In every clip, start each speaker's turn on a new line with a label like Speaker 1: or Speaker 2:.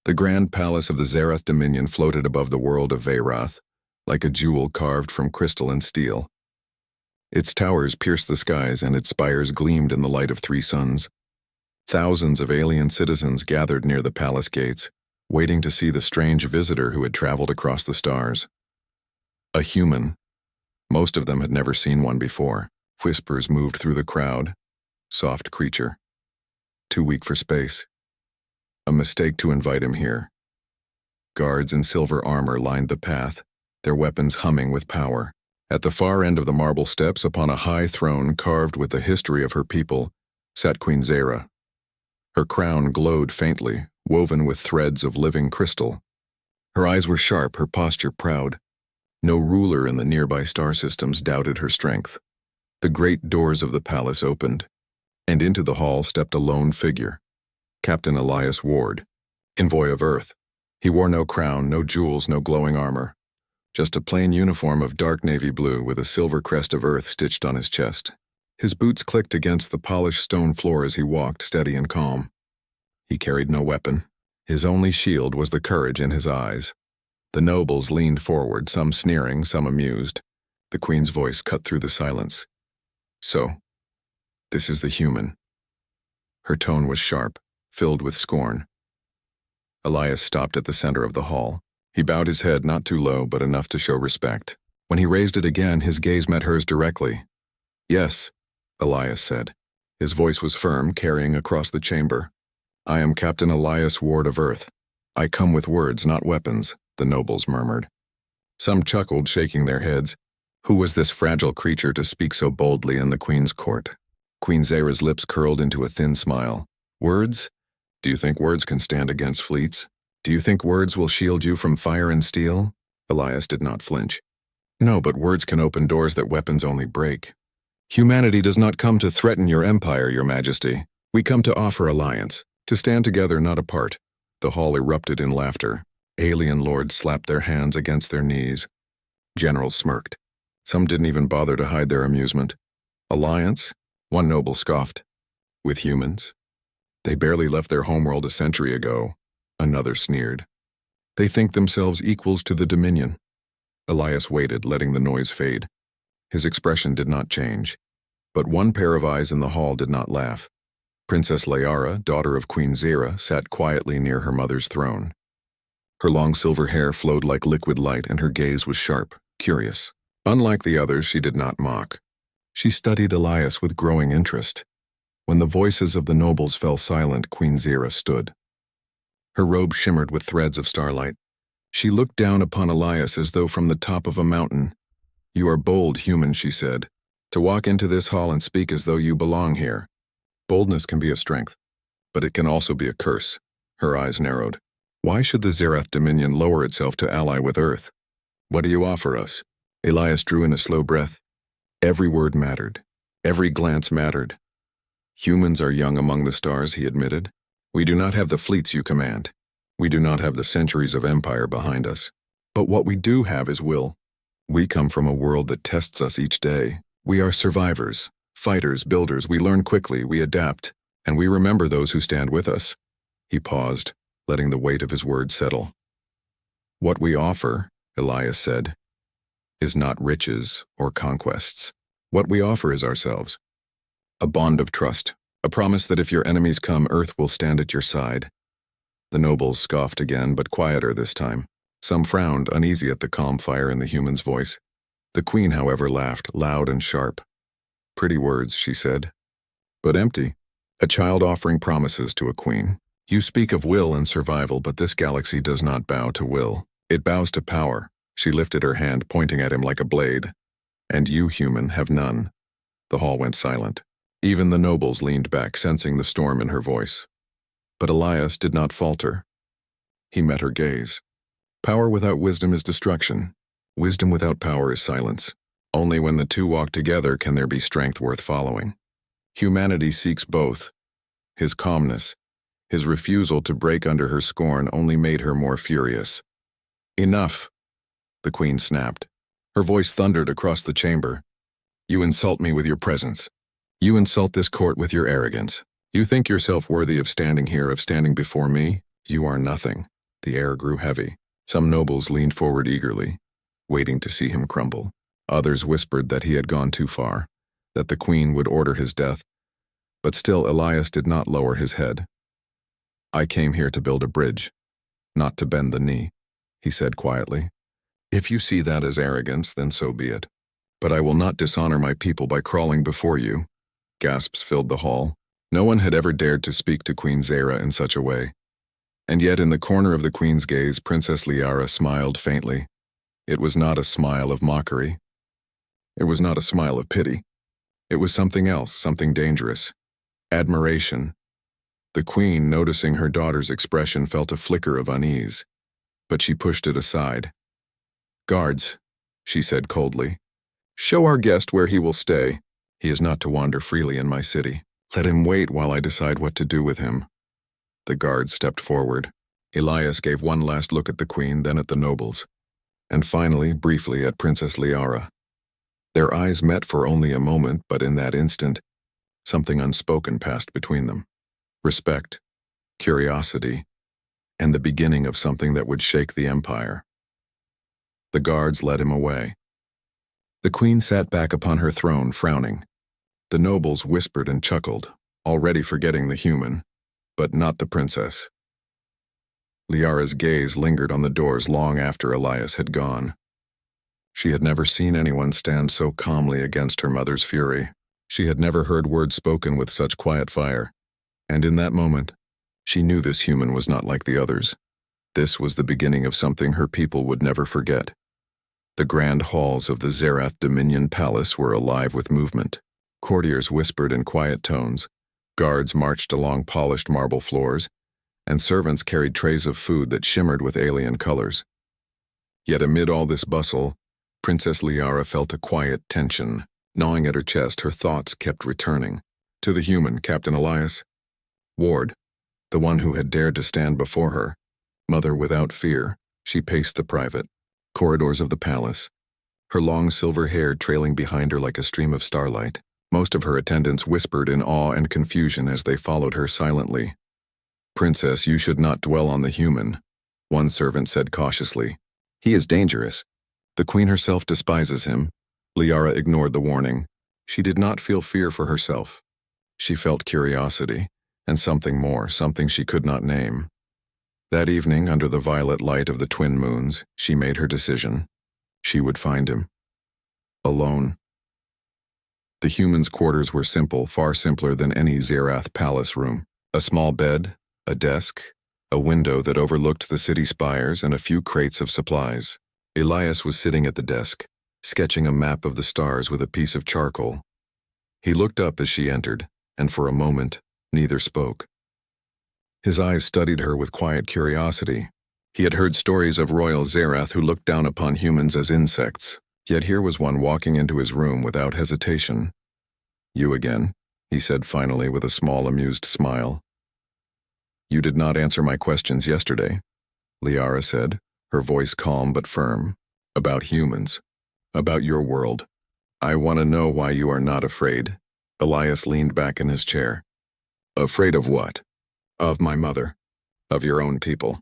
Speaker 1: The grand palace of the Zerath Dominion floated above the world of Veyrath, like a jewel carved from crystal and steel. Its towers pierced the skies, and its spires gleamed in the light of 3 suns. Thousands of alien citizens gathered near the palace gates, waiting to see the strange visitor who had traveled across the stars. A human. Most of them had never seen one before. Whispers moved through the crowd. Soft creature. Too weak for space. A mistake to invite him here. Guards in silver armor lined the path, their weapons humming with power. At the far end of the marble steps, upon a high throne carved with the history of her people, sat Queen Zera. Her crown glowed faintly, woven with threads of living crystal. Her eyes were sharp, her posture proud. No ruler in the nearby star systems doubted her strength. The great doors of the palace opened, and into the hall stepped a lone figure, Captain Elias Ward, envoy of Earth. He wore no crown, no jewels, no glowing armor. Just a plain uniform of dark navy blue with a silver crest of Earth stitched on his chest. His boots clicked against the polished stone floor as he walked, steady and calm. He carried no weapon. His only shield was the courage in his eyes. The nobles leaned forward, some sneering, some amused. The Queen's voice cut through the silence. So, this is the human. Her tone was sharp, filled with scorn. Elias stopped at the center of the hall. He bowed his head not too low, but enough to show respect. When he raised it again, his gaze met hers directly. Yes, Elias said. His voice was firm, carrying across the chamber. I am Captain Elias Ward of Earth. I come with words, not weapons, the nobles murmured. Some chuckled, shaking their heads. Who was this fragile creature to speak so boldly in the Queen's court? Queen Zera's lips curled into a thin smile. Words? Do you think words can stand against fleets? Do you think words will shield you from fire and steel? Elias did not flinch. No, but words can open doors that weapons only break. Humanity does not come to threaten your empire, Your Majesty. We come to offer alliance, to stand together, not apart. The hall erupted in laughter. Alien lords slapped their hands against their knees. Generals smirked. Some didn't even bother to hide their amusement. Alliance? One noble scoffed. With humans? They barely left their homeworld a century ago. Another sneered. They think themselves equals to the Dominion. Elias waited, letting the noise fade. His expression did not change. But one pair of eyes in the hall did not laugh. Princess Layara, daughter of Queen Zera, sat quietly near her mother's throne. Her long silver hair flowed like liquid light, and her gaze was sharp, curious. Unlike the others, she did not mock. She studied Elias with growing interest. When the voices of the nobles fell silent, Queen Zera stood. Her robe shimmered with threads of starlight. She looked down upon Elias as though from the top of a mountain. You are bold, human, she said, to walk into this hall and speak as though you belong here. Boldness can be a strength, but it can also be a curse. Her eyes narrowed. Why should the Zerath Dominion lower itself to ally with Earth? What do you offer us? Elias drew in a slow breath. Every word mattered. Every glance mattered. Humans are young among the stars, he admitted. We do not have the fleets you command. We do not have the centuries of empire behind us. But what we do have is will. We come from a world that tests us each day. We are survivors, fighters, builders. We learn quickly, we adapt, and we remember those who stand with us. He paused, letting the weight of his words settle. What we offer, Elias said, is not riches or conquests. What we offer is ourselves. A bond of trust, a promise that if your enemies come, Earth will stand at your side. The nobles scoffed again, but quieter this time. Some frowned, uneasy at the calm fire in the human's voice. The Queen, however, laughed, loud and sharp. Pretty words, she said, but empty. A child offering promises to a queen. You speak of will and survival, but this galaxy does not bow to will. It bows to power. She lifted her hand, pointing at him like a blade. And you, human, have none. The hall went silent. Even the nobles leaned back, sensing the storm in her voice. But Elias did not falter. He met her gaze. Power without wisdom is destruction. Wisdom without power is silence. Only when the two walk together can there be strength worth following. Humanity seeks both. His calmness, his refusal to break under her scorn only made her more furious. Enough, the Queen snapped. Her voice thundered across the chamber. You insult me with your presence. You insult this court with your arrogance. You think yourself worthy of standing here, of standing before me? You are nothing. The air grew heavy. Some nobles leaned forward eagerly, waiting to see him crumble. Others whispered that he had gone too far, that the queen would order his death. But still Elias did not lower his head. "I came here to build a bridge, not to bend the knee," he said quietly. "If you see that as arrogance, then so be it. But I will not dishonor my people by crawling before you." Gasps filled the hall. No one had ever dared to speak to Queen Zara in such a way. And yet in the corner of the queen's gaze, Princess Liara smiled faintly. It was not a smile of mockery. It was not a smile of pity. It was something else, something dangerous. Admiration. The queen, noticing her daughter's expression, felt a flicker of unease, but she pushed it aside. "Guards," she said coldly, "show our guest where he will stay. He is not to wander freely in my city. Let him wait while I decide what to do with him." The guards stepped forward. Elias gave one last look at the queen, then at the nobles, and finally, briefly, at Princess Liara. Their eyes met for only a moment, but in that instant, something unspoken passed between them. Respect, curiosity, and the beginning of something that would shake the empire. The guards led him away. The queen sat back upon her throne, frowning. The nobles whispered and chuckled, already forgetting the human, but not the princess. Liara's gaze lingered on the doors long after Elias had gone. She had never seen anyone stand so calmly against her mother's fury. She had never heard words spoken with such quiet fire. And in that moment, she knew this human was not like the others. This was the beginning of something her people would never forget. The grand halls of the Zerath Dominion Palace were alive with movement. Courtiers whispered in quiet tones, guards marched along polished marble floors, and servants carried trays of food that shimmered with alien colors. Yet amid all this bustle, Princess Liara felt a quiet tension. Gnawing at her chest, her thoughts kept returning. To the human, Captain Elias. Ward, the one who had dared to stand before her. Mother without fear, she paced the private corridors of the palace, her long silver hair trailing behind her like a stream of starlight. Most of her attendants whispered in awe and confusion as they followed her silently. "Princess, you should not dwell on the human," one servant said cautiously. "He is dangerous. The queen herself despises him." Liara ignored the warning. She did not feel fear for herself. She felt curiosity, and something more, something she could not name. That evening, under the violet light of the twin moons, she made her decision. She would find him. Alone. The human's quarters were simple, far simpler than any Zerath palace room. A small bed, a desk, a window that overlooked the city spires, and a few crates of supplies. Elias was sitting at the desk, sketching a map of the stars with a piece of charcoal. He looked up as she entered, and for a moment, neither spoke. His eyes studied her with quiet curiosity. He had heard stories of royal Zerath who looked down upon humans as insects, yet here was one walking into his room without hesitation. "You again," he said finally with a small amused smile. "You did not answer my questions yesterday," Liara said, her voice calm but firm. "About humans. About your world. I want to know why you are not afraid." Elias leaned back in his chair. "Afraid of what?" "Of my mother. Of your own people.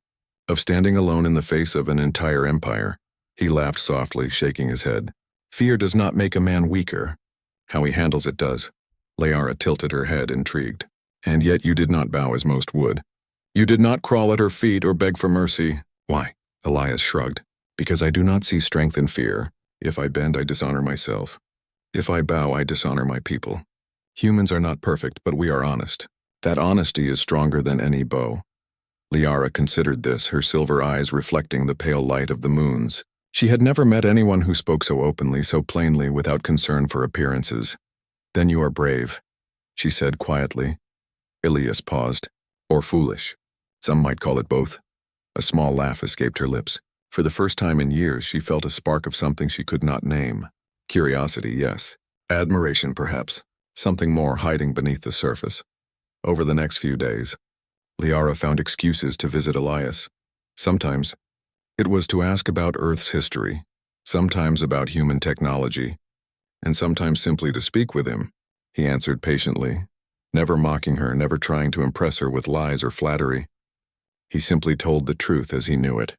Speaker 1: Of standing alone in the face of an entire empire." He laughed softly, shaking his head. "Fear does not make a man weaker. How he handles it does." Liara tilted her head, intrigued. "And yet you did not bow as most would. You did not crawl at her feet or beg for mercy." "Why?" Elias shrugged. "Because I do not see strength in fear. If I bend, I dishonor myself. If I bow, I dishonor my people. Humans are not perfect, but we are honest. That honesty is stronger than any bow." Liara considered this, her silver eyes reflecting the pale light of the moons. She had never met anyone who spoke so openly, so plainly, without concern for appearances. "Then you are brave," she said quietly. Elias paused. "Or foolish. Some might call it both." A small laugh escaped her lips. For the first time in years, she felt a spark of something she could not name. Curiosity, yes. Admiration, perhaps. Something more hiding beneath the surface. Over the next few days, Liara found excuses to visit Elias. Sometimes, it was to ask about Earth's history, sometimes about human technology, and sometimes simply to speak with him. He answered patiently, never mocking her, never trying to impress her with lies or flattery. He simply told the truth as he knew it.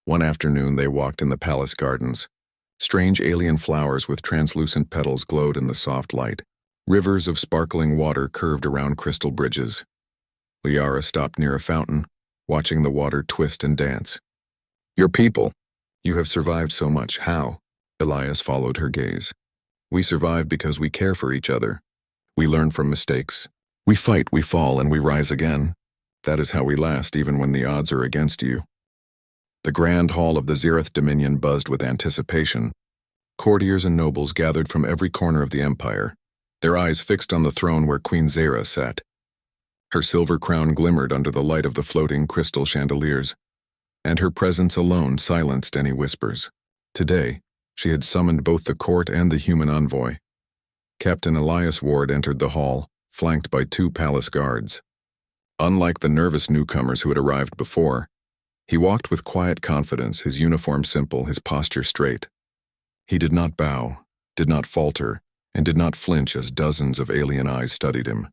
Speaker 1: One afternoon they walked in the palace gardens. Strange alien flowers with translucent petals glowed in the soft light. Rivers of sparkling water curved around crystal bridges. Liara stopped near a fountain, watching the water twist and dance. "Your people. You have survived so much. How?" Elias followed her gaze. "We survive because we care for each other. We learn from mistakes. We fight, we fall, and we rise again. That is how we last, even when the odds are against you." The grand hall of the Zereth Dominion buzzed with anticipation. Courtiers and nobles gathered from every corner of the empire, their eyes fixed on the throne where Queen Zera sat. Her silver crown glimmered under the light of the floating crystal chandeliers, and her presence alone silenced any whispers. Today, she had summoned both the court and the human envoy. Captain Elias Ward entered the hall, flanked by 2 palace guards. Unlike the nervous newcomers who had arrived before, he walked with quiet confidence, his uniform simple, his posture straight. He did not bow, did not falter, and did not flinch as dozens of alien eyes studied him.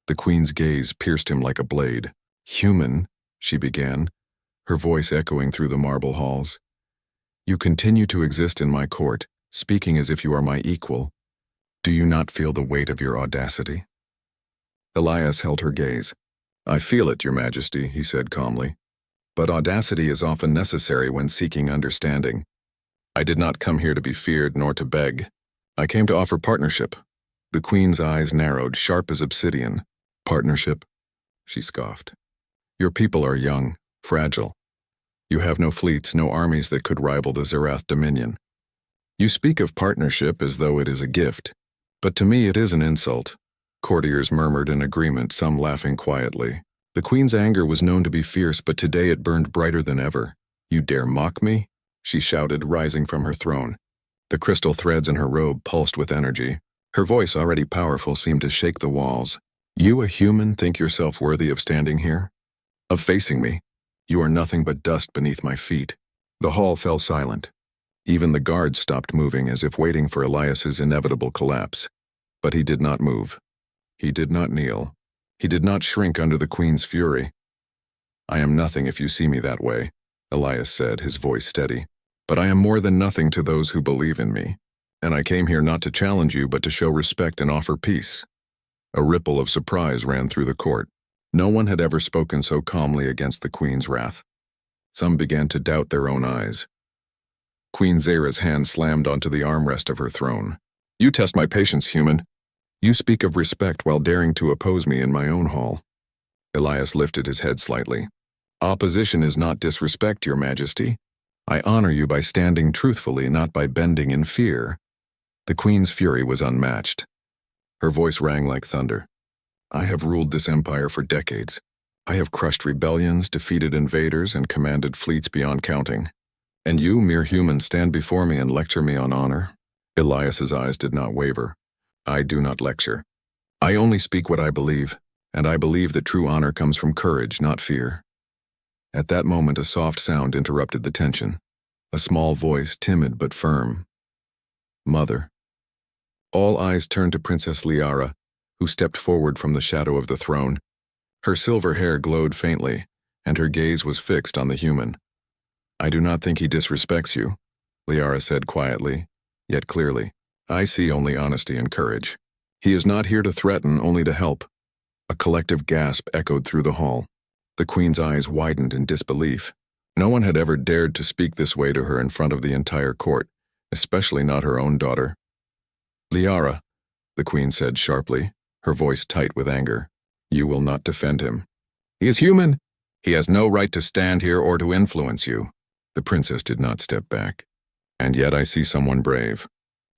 Speaker 1: The queen's gaze pierced him like a blade. "Human," she began, her voice echoing through the marble halls. "You continue to exist in my court, speaking as if you are my equal. Do you not feel the weight of your audacity?" Elias held her gaze. "I feel it, Your Majesty," he said calmly. "But audacity is often necessary when seeking understanding. I did not come here to be feared nor to beg. I came to offer partnership." The queen's eyes narrowed, sharp as obsidian. "Partnership?" she scoffed. "Your people are young, fragile. You have no fleets, no armies that could rival the Zerath Dominion. You speak of partnership as though it is a gift, but to me it is an insult." Courtiers murmured in agreement, some laughing quietly. The queen's anger was known to be fierce, but today it burned brighter than ever. "You dare mock me?" she shouted, rising from her throne. The crystal threads in her robe pulsed with energy. Her voice, already powerful, seemed to shake the walls. "You, a human, think yourself worthy of standing here? Of facing me? You are nothing but dust beneath my feet." The hall fell silent. Even the guards stopped moving, as if waiting for Elias's inevitable collapse. But he did not move. He did not kneel. He did not shrink under the queen's fury. "I am nothing if you see me that way," Elias said, his voice steady. "But I am more than nothing to those who believe in me. And I came here not to challenge you, but to show respect and offer peace." A ripple of surprise ran through the court. No one had ever spoken so calmly against the queen's wrath. Some began to doubt their own eyes. Queen Zera's hand slammed onto the armrest of her throne. "You test my patience, human. You speak of respect while daring to oppose me in my own hall." Elias lifted his head slightly. "Opposition is not disrespect, Your Majesty. I honor you by standing truthfully, not by bending in fear." The queen's fury was unmatched. Her voice rang like thunder. "I have ruled this empire for decades. I have crushed rebellions, defeated invaders, and commanded fleets beyond counting. And you, mere human, stand before me and lecture me on honor?" Elias's eyes did not waver. "I do not lecture. I only speak what I believe, and I believe that true honor comes from courage, not fear." At that moment, a soft sound interrupted the tension. A small voice, timid but firm. "Mother." All eyes turned to Princess Liara, who stepped forward from the shadow of the throne. Her silver hair glowed faintly, and her gaze was fixed on the human. "I do not think he disrespects you," Liara said quietly, yet clearly. "I see only honesty and courage. He is not here to threaten, only to help." A collective gasp echoed through the hall. The queen's eyes widened in disbelief. No one had ever dared to speak this way to her in front of the entire court, especially not her own daughter. "Liara," the queen said sharply, her voice tight with anger, "you will not defend him. He is human. He has no right to stand here or to influence you." The princess did not step back. "And yet I see someone brave.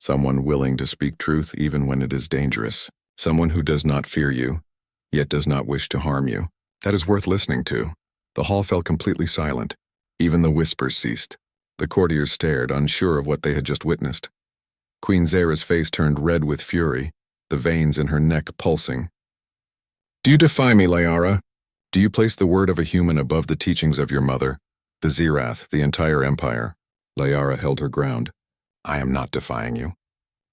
Speaker 1: Someone willing to speak truth even when it is dangerous. Someone who does not fear you, yet does not wish to harm you. That is worth listening to." The hall fell completely silent. Even the whispers ceased. The courtiers stared, unsure of what they had just witnessed. Queen Zera's face turned red with fury, the veins in her neck pulsing. "Do you defy me, Liara? Do you place the word of a human above the teachings of your mother, the Zerath, the entire empire?" Liara held her ground. "I am not defying you.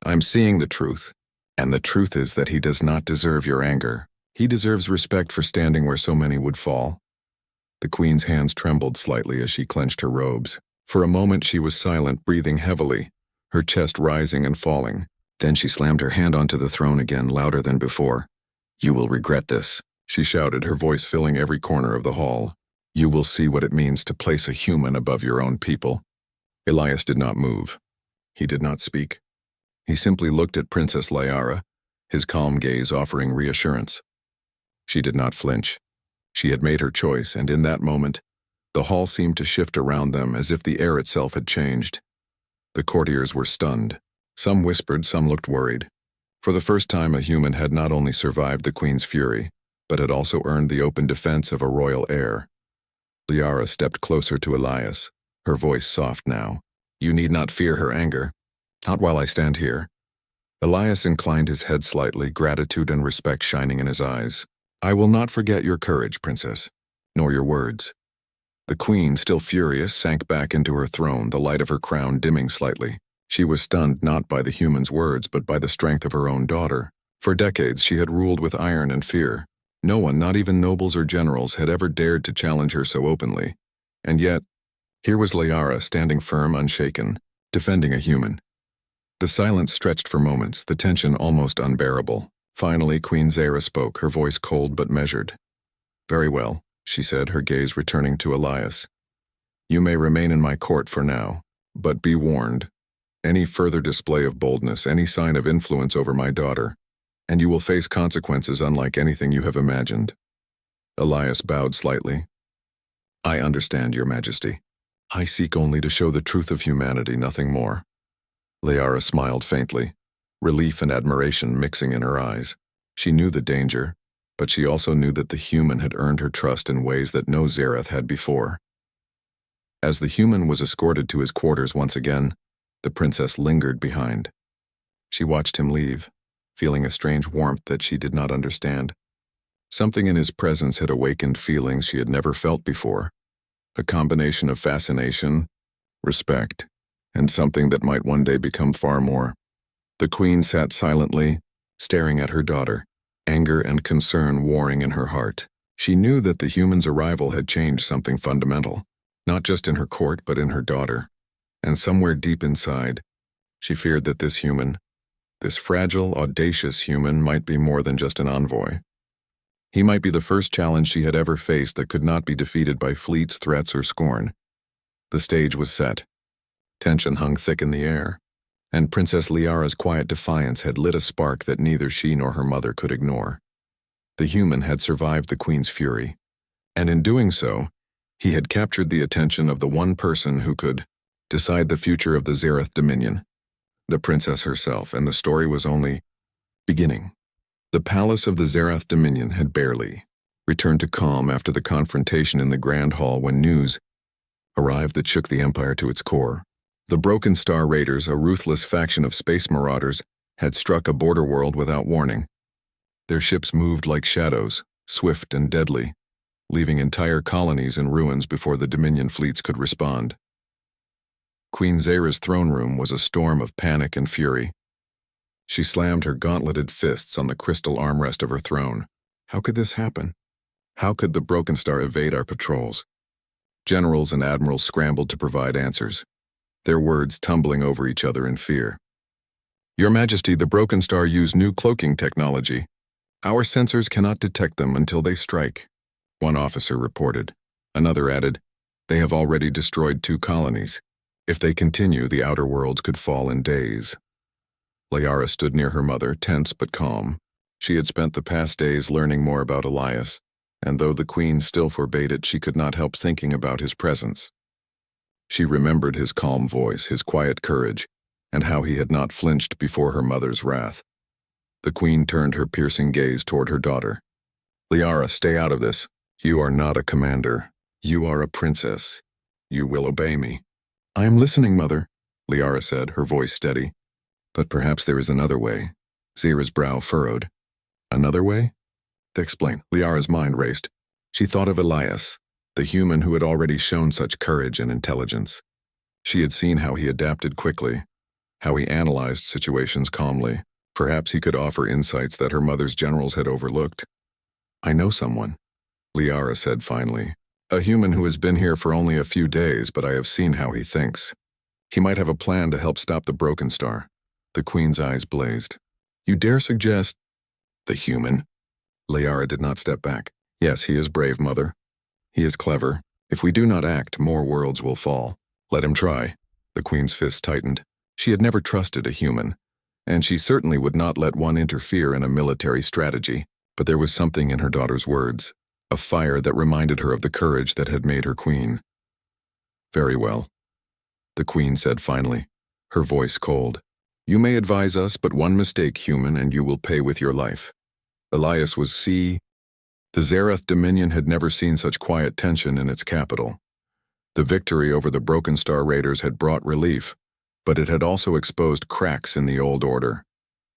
Speaker 1: I'm seeing the truth, and the truth is that he does not deserve your anger. He deserves respect for standing where so many would fall." The queen's hands trembled slightly as she clenched her robes. For a moment she was silent, breathing heavily, her chest rising and falling. Then she slammed her hand onto the throne again, louder than before. "You will regret this," she shouted, her voice filling every corner of the hall. "You will see what it means to place a human above your own people." Elias did not move. He did not speak. He simply looked at Princess Liara, his calm gaze offering reassurance. She did not flinch. She had made her choice, and in that moment, the hall seemed to shift around them as if the air itself had changed. The courtiers were stunned. Some whispered, some looked worried. For the first time, a human had not only survived the queen's fury, but had also earned the open defense of a royal heir. Liara stepped closer to Elias, her voice soft now. "You need not fear her anger. Not while I stand here." Elias inclined his head slightly, gratitude and respect shining in his eyes. "I will not forget your courage, princess, nor your words." The queen, still furious, sank back into her throne, the light of her crown dimming slightly. She was stunned not by the human's words, but by the strength of her own daughter. For decades, she had ruled with iron and fear. No one, not even nobles or generals, had ever dared to challenge her so openly. And yet, here was Liara standing firm, unshaken, defending a human. The silence stretched for moments, the tension almost unbearable. Finally, Queen Zara spoke, her voice cold but measured. "Very well," she said, her gaze returning to Elias. "You may remain in my court for now, but be warned. Any further display of boldness, any sign of influence over my daughter, and you will face consequences unlike anything you have imagined." Elias bowed slightly. "I understand, Your Majesty. I seek only to show the truth of humanity, nothing more." Liara smiled faintly, relief and admiration mixing in her eyes. She knew the danger, but she also knew that the human had earned her trust in ways that no Zarath had before. As the human was escorted to his quarters once again, the princess lingered behind. She watched him leave, feeling a strange warmth that she did not understand. Something in his presence had awakened feelings she had never felt before, a combination of fascination, respect, and something that might one day become far more. The queen sat silently, staring at her daughter, anger and concern warring in her heart. She knew that the human's arrival had changed something fundamental, not just in her court but in her daughter. And somewhere deep inside, she feared that this human, this fragile, audacious human, might be more than just an envoy. He might be the first challenge she had ever faced that could not be defeated by fleets, threats, or scorn. The stage was set. Tension hung thick in the air, and Princess Liara's quiet defiance had lit a spark that neither she nor her mother could ignore. The human had survived the queen's fury, and in doing so, he had captured the attention of the one person who could decide the future of the Zarath Dominion, the princess herself, and the story was only beginning. The palace of the Zarath Dominion had barely returned to calm after the confrontation in the Grand Hall when news arrived that shook the empire to its core. The Broken Star Raiders, a ruthless faction of space marauders, had struck a border world without warning. Their ships moved like shadows, swift and deadly, leaving entire colonies in ruins before the Dominion fleets could respond. Queen Zara's throne room was a storm of panic and fury. She slammed her gauntleted fists on the crystal armrest of her throne. How could this happen? How could the Broken Star evade our patrols? Generals and admirals scrambled to provide answers, their words tumbling over each other in fear. "Your Majesty, the Broken Star use new cloaking technology. Our sensors cannot detect them until they strike," one officer reported. Another added, "They have already destroyed 2 colonies. If they continue, the outer worlds could fall in days." Liara stood near her mother, tense but calm. She had spent the past days learning more about Elias, and though the queen still forbade it, she could not help thinking about his presence. She remembered his calm voice, his quiet courage, and how he had not flinched before her mother's wrath. The queen turned her piercing gaze toward her daughter. "Liara, stay out of this. You are not a commander. You are a princess. You will obey me." "I am listening, mother," Liara said, her voice steady. "But perhaps there is another way." Zara's brow furrowed. "Another way?" Explain. Liara's mind raced. She thought of Elias, the human who had already shown such courage and intelligence. She had seen how he adapted quickly, how he analyzed situations calmly. Perhaps he could offer insights that her mother's generals had overlooked. "I know someone," Liara said finally. A human who has been here for only a few days, but I have seen how he thinks. He might have a plan to help stop the Broken Star. The Queen's eyes blazed. You dare suggest... The human? Liara did not step back. Yes, he is brave, Mother. He is clever. If we do not act, more worlds will fall. Let him try. The Queen's fist tightened. She had never trusted a human, and she certainly would not let one interfere in a military strategy. But there was something in her daughter's words, a fire that reminded her of the courage that had made her queen. Very well, the Queen said finally, her voice cold. You may advise us, but one mistake, human, and you will pay with your life. Elias was The Zerath Dominion had never seen such quiet tension in its capital. The victory over the Broken Star Raiders had brought relief, but it had also exposed cracks in the old order.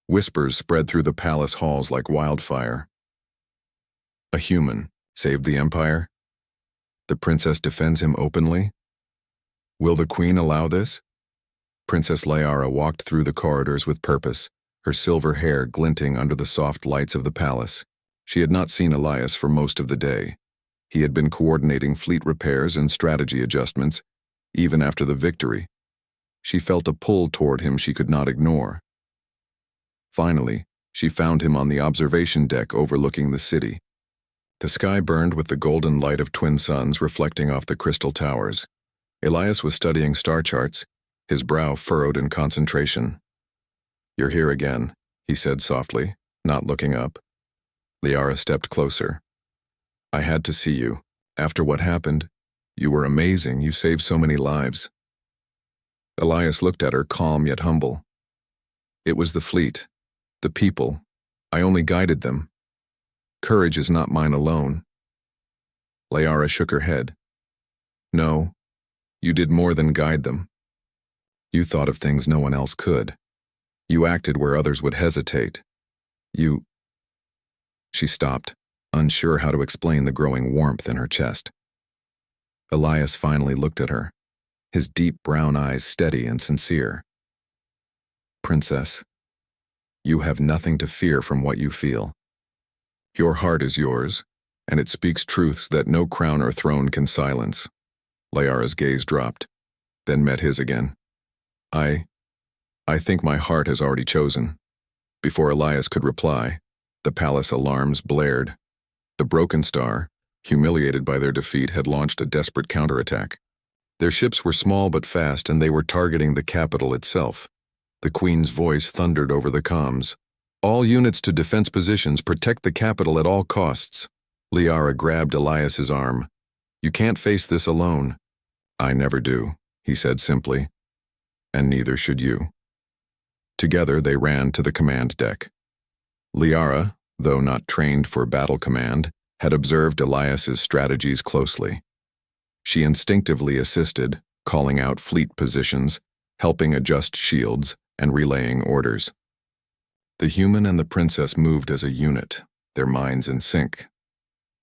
Speaker 1: Whispers spread through the palace halls like wildfire. A human saved the Empire? The princess defends him openly? Will the Queen allow this? Princess Liara walked through the corridors with purpose, her silver hair glinting under the soft lights of the palace. She had not seen Elias for most of the day. He had been coordinating fleet repairs and strategy adjustments, even after the victory. She felt a pull toward him she could not ignore. Finally, she found him on the observation deck overlooking the city. The sky burned with the golden light of twin suns reflecting off the crystal towers. Elias was studying star charts, his brow furrowed in concentration. You're here again, he said softly, not looking up. Liara stepped closer. I had to see you. After what happened, you were amazing. You saved so many lives. Elias looked at her, calm yet humble. It was the fleet, the people. I only guided them. Courage is not mine alone. Liara shook her head. No, you did more than guide them. You thought of things no one else could. You acted where others would hesitate. She stopped, unsure how to explain the growing warmth in her chest. Elias finally looked at her, his deep brown eyes steady and sincere. Princess, you have nothing to fear from what you feel. Your heart is yours, and it speaks truths that no crown or throne can silence. Liara's gaze dropped, then met his again. I think my heart has already chosen. Before Elias could reply, the palace alarms blared. The Broken Star, humiliated by their defeat, had launched a desperate counterattack. Their ships were small but fast, and they were targeting the capital itself. The Queen's voice thundered over the comms. All units to defense positions, protect the capital at all costs. Liara grabbed Elias's arm. You can't face this alone. I never do, he said simply. And neither should you. Together they ran to the command deck. Liara, though not trained for battle command, had observed Elias's strategies closely. She instinctively assisted, calling out fleet positions, helping adjust shields, and relaying orders. The human and the princess moved as a unit, their minds in sync.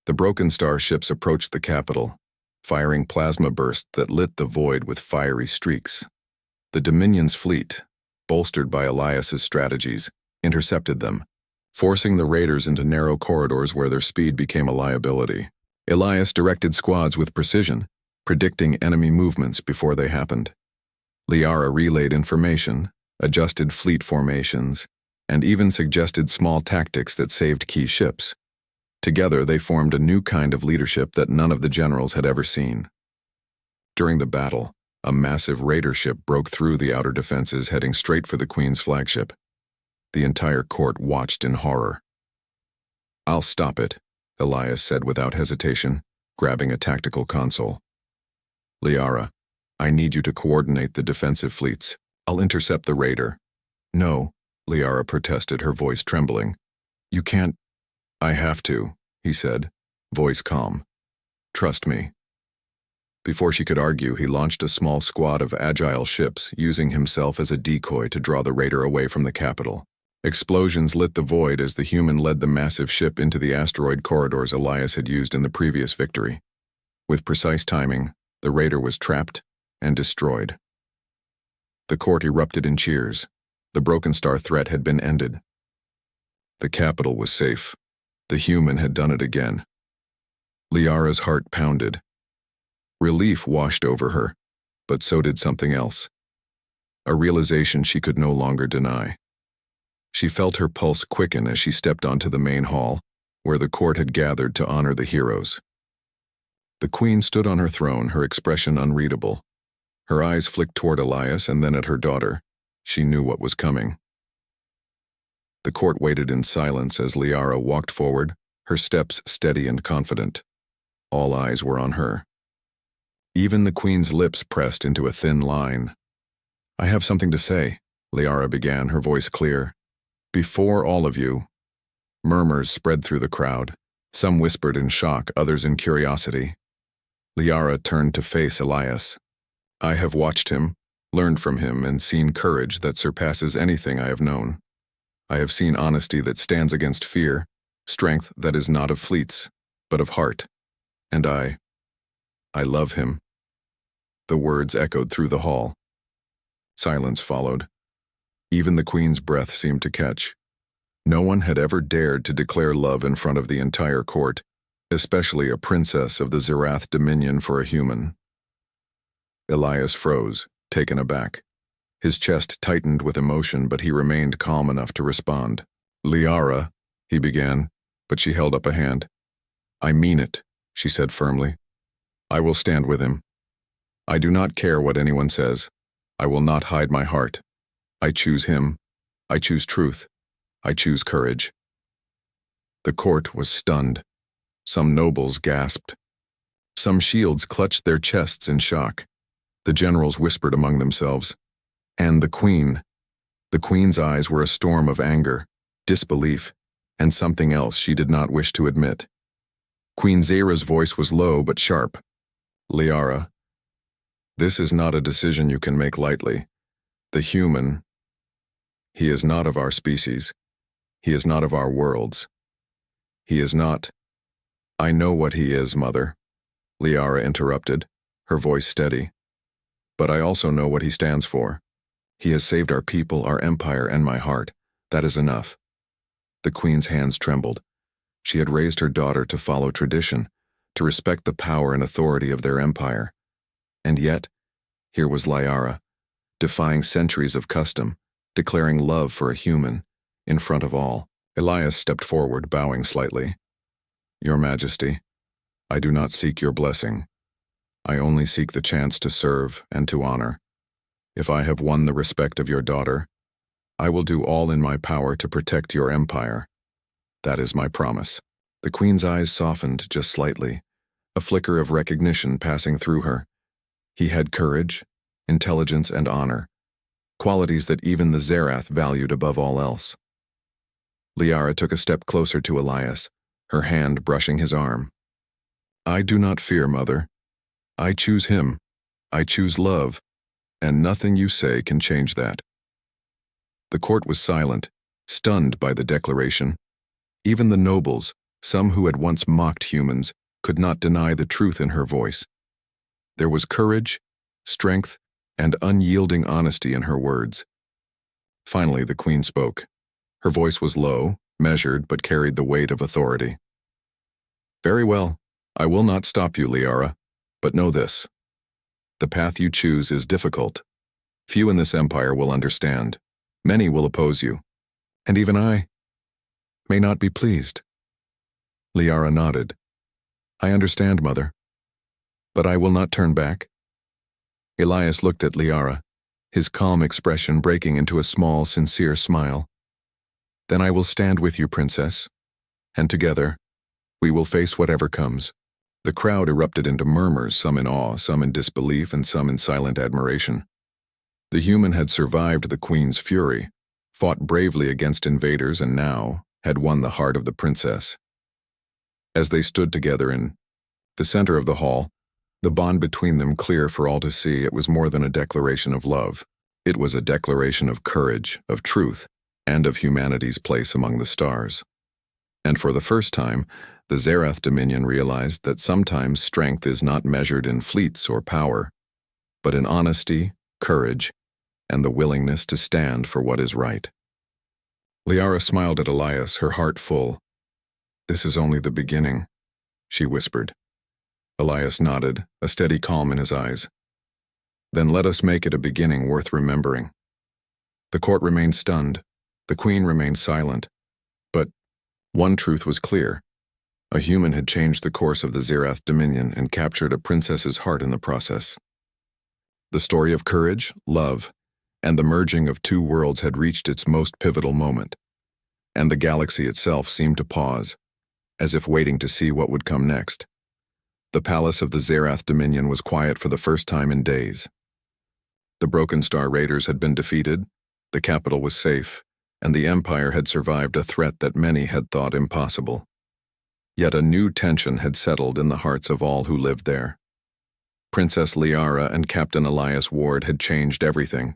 Speaker 1: The Broken Star ships approached the capital, firing plasma bursts that lit the void with fiery streaks. The Dominion's fleet, bolstered by Elias's strategies, intercepted them, forcing the raiders into narrow corridors where their speed became a liability. Elias directed squads with precision, predicting enemy movements before they happened. Liara relayed information, adjusted fleet formations, and even suggested small tactics that saved key ships. Together they formed a new kind of leadership that none of the generals had ever seen. During the battle, a massive raider ship broke through the outer defenses, heading straight for the Queen's flagship. The entire court watched in horror. I'll stop it, Elias said without hesitation, grabbing a tactical console. Liara, I need you to coordinate the defensive fleets. I'll intercept the raider. No, Liara protested, her voice trembling. You can't. I have to, he said, voice calm. Trust me. Before she could argue, he launched a small squad of agile ships, using himself as a decoy to draw the raider away from the capital. Explosions lit the void as the human led the massive ship into the asteroid corridors Elias had used in the previous victory. With precise timing, the raider was trapped and destroyed. The court erupted in cheers. The Broken Star threat had been ended. The capital was safe. The human had done it again. Liara's heart pounded. Relief washed over her, but so did something else. A realization she could no longer deny. She felt her pulse quicken as she stepped onto the main hall, where the court had gathered to honor the heroes. The queen stood on her throne, her expression unreadable. Her eyes flicked toward Elias and then at her daughter. She knew what was coming. The court waited in silence as Liara walked forward, her steps steady and confident. All eyes were on her. Even the queen's lips pressed into a thin line. "I have something to say," Liara began, her voice clear. "Before all of you." Murmurs spread through the crowd. Some whispered in shock, others in curiosity. Liara turned to face Elias. "I have watched him, learned from him, and seen courage that surpasses anything I have known. I have seen honesty that stands against fear, strength that is not of fleets, but of heart. And I love him." The words echoed through the hall. Silence followed. Even the queen's breath seemed to catch. No one had ever dared to declare love in front of the entire court, especially a princess of the Zerath Dominion for a human. Elias froze, taken aback. His chest tightened with emotion, but he remained calm enough to respond. "Liara," he began, but she held up a hand. "I mean it," she said firmly. "I will stand with him. I do not care what anyone says. I will not hide my heart. I choose him. I choose truth. I choose courage." The court was stunned. Some nobles gasped. Some shields clutched their chests in shock. The generals whispered among themselves. And the queen. The queen's eyes were a storm of anger, disbelief, and something else she did not wish to admit. Queen Zera's voice was low but sharp. "Liara, this is not a decision you can make lightly. The human, he is not of our species. He is not of our worlds. He is not—" "I know what he is, Mother," Liara interrupted, her voice steady. "But I also know what he stands for. He has saved our people, our empire, and my heart. That is enough." The queen's hands trembled. She had raised her daughter to follow tradition, to respect the power and authority of their empire. And yet, here was Liara, defying centuries of custom, declaring love for a human, in front of all. Elias stepped forward, bowing slightly. "Your Majesty, I do not seek your blessing. I only seek the chance to serve and to honor. If I have won the respect of your daughter, I will do all in my power to protect your empire. That is my promise." The queen's eyes softened just slightly, a flicker of recognition passing through her. He had courage, intelligence, and honor, qualities that even the Zerath valued above all else. Liara took a step closer to Elias, her hand brushing his arm. "I do not fear, Mother. I choose him. I choose love, and nothing you say can change that." The court was silent, stunned by the declaration. Even the nobles, some who had once mocked humans, could not deny the truth in her voice. There was courage, strength, and unyielding honesty in her words. Finally, the queen spoke. Her voice was low, measured, but carried the weight of authority. "Very well. I will not stop you, Liara, but know this. The path you choose is difficult. Few in this empire will understand. Many will oppose you. And even I may not be pleased." Liara nodded. "I understand, Mother. But I will not turn back." Elias looked at Liara, his calm expression breaking into a small, sincere smile. "Then I will stand with you, Princess. And together, we will face whatever comes." The crowd erupted into murmurs, some in awe, some in disbelief, and some in silent admiration. The human had survived the queen's fury, fought bravely against invaders, and now had won the heart of the princess. As they stood together in the center of the hall, the bond between them clear for all to see, it was more than a declaration of love. It was a declaration of courage, of truth, and of humanity's place among the stars. And for the first time, the Zerath Dominion realized that sometimes strength is not measured in fleets or power, but in honesty, courage, and the willingness to stand for what is right. Liara smiled at Elias, her heart full. "This is only the beginning," she whispered. Elias nodded, a steady calm in his eyes. Then let us make it a beginning worth remembering. The court remained stunned. The queen remained silent. But one truth was clear. A human had changed the course of the Zerath dominion and captured a princess's heart in the process. The story of courage, love, and the merging of two worlds had reached its most pivotal moment, and the galaxy itself seemed to pause, as if waiting to see what would come next. The palace of the Zerath dominion was quiet for the first time in days. The Broken Star Raiders had been defeated, the capital was safe, and the Empire had survived a threat that many had thought impossible. Yet a new tension had settled in the hearts of all who lived there. Princess Liara and Captain Elias Ward had changed everything.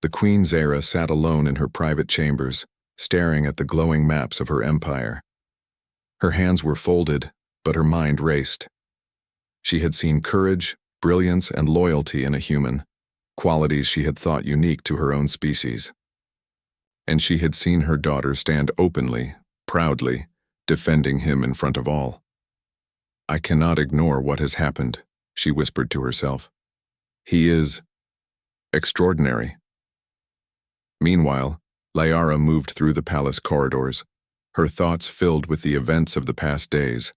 Speaker 1: The Queen Zera sat alone in her private chambers, staring at the glowing maps of her empire. Her hands were folded, but her mind raced. She had seen courage, brilliance, and loyalty in a human, qualities she had thought unique to her own species. And she had seen her daughter stand openly, proudly, defending him in front of all. "I cannot ignore what has happened," she whispered to herself. "He is extraordinary." Meanwhile, Liara moved through the palace corridors, her thoughts filled with the events of the past days.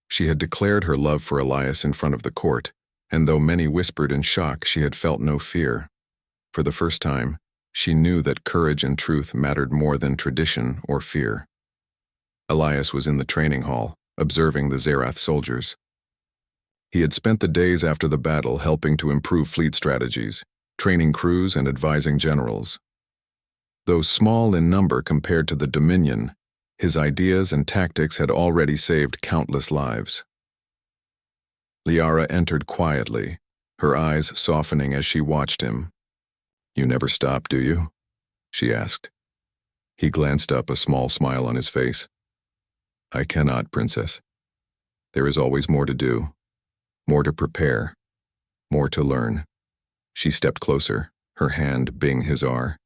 Speaker 1: She had declared her love for Elias in front of the court, and though many whispered in shock, she had felt no fear. For the first time, she knew that courage and truth mattered more than tradition or fear. Elias was in the training hall, observing the Zerath soldiers. He had spent the days after the battle helping to improve fleet strategies, training crews and advising generals. Though small in number compared to the Dominion, his ideas and tactics had already saved countless lives. Liara entered quietly, her eyes softening as she watched him. "You never stop, do you?" she asked. He glanced up, a small smile on his face. "I cannot, Princess. There is always more to do, more to prepare, more to learn." She stepped closer, her hand being his arm.